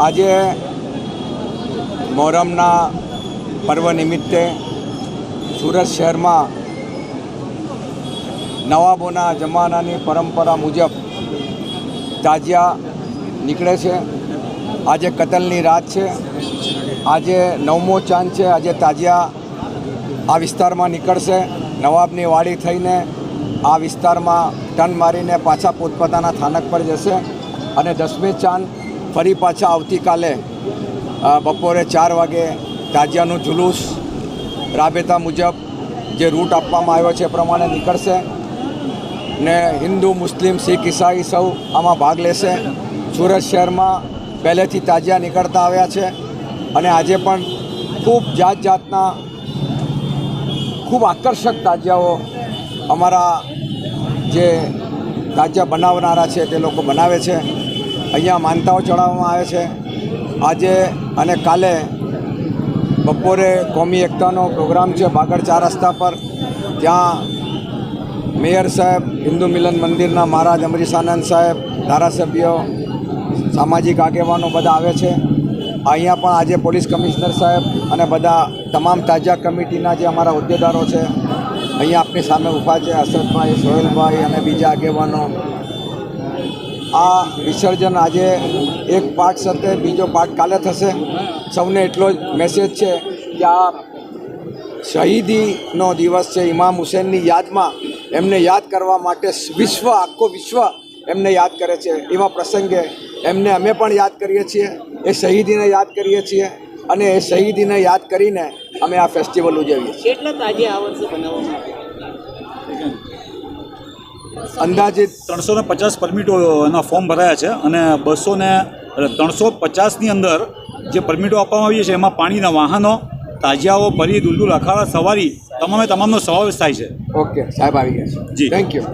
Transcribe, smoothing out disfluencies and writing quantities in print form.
આજે મોહરમના પર્વ નિમિત્તે સુરત શહેરમાં નવાબોના જમાનાની પરંપરા મુજબ તાજિયા નીકળે છે। આજે કતલની રાત છે, આજે 9મો ચાંદ છે। આજે તાજિયા આ વિસ્તારમાં નીકળશે, નવાબની વાડી થઈને આ વિસ્તારમાં ટર્ન મારીને પાછા પોતપોતાના સ્થાનક પર જશે અને 10મે ચાંદ ફરી પાછા આવતીકાલે બપોરે 4 વાગે તાજિયાનું જુલુસ રાબેતા મુજબ જે રૂટ આપવામાં આવ્યો છે એ પ્રમાણે નીકળશે ને હિન્દુ, મુસ્લિમ, શીખ, ઈસાઈ સૌ આમાં ભાગ લેશે। સુરત શહેરમાં પહેલેથી તાજિયા નીકળતા આવ્યા છે અને આજે પણ ખૂબ જાતના ખૂબ આકર્ષક તાજિયાઓ અમારા જે તાજિયા બનાવનારા છે તે લોકો બનાવે છે। અહીંયા માનતાઓ ચડાવવામાં આવે છે। આજે અને કાલે બપોરે કોમી એકતાનો પ્રોગ્રામ છે બાગડ 4 રસ્તા પર। ત્યાં મેયર સાહેબ, હિન્દુ મિલન મંદિરના મહારાજ અમરીશાનંદ સાહેબ, ધારાસભ્યો, સામાજિક આગેવાનો બધા આવે છે। અહીંયા પણ આજે પોલીસ કમિશનર સાહેબ અને બધા તમામ તાજિયા કમિટીના જે અમારા હોદ્દેદારો છે અહીંયા આપની સામે ઊભા છે, અશરફભાઈ, સોહેલભાઈ અને બીજા આગેવાનો। આ વિસર્જન આજે એક પાઠ સાથે બીજો પાઠ કાલે થશે। સૌને એટલો જ મેસેજ છે કે આ શહીદીનો દિવસ છે, ઇમામ હુસૈનની યાદમાં એમને યાદ કરવા માટે આખો વિશ્વ એમને યાદ કરે છે। એવા પ્રસંગે એમને અમે પણ યાદ કરીએ છીએ, એ શહીદીને યાદ કરીએ છીએ અને એ શહીદીને યાદ કરીને અમે આ ફેસ્ટિવલ ઉજવીએ છીએ। કેટલા તાજિયા આ વર્ષે બનાવવામાં અંદાજિત 350 પરમિટોના ફોર્મ ભરાયા છે અને 350ની અંદર જે પરમિટો આપવામાં આવી છે એમાં પાણીના વાહનો, તાજિયાઓ, ભરી, દુલદુલ, અખાડા, સવારી તમામનો સમાવેશ થાય છે। ઓકે સાહેબ આવી ગયા છે, જી, થેન્ક યુ।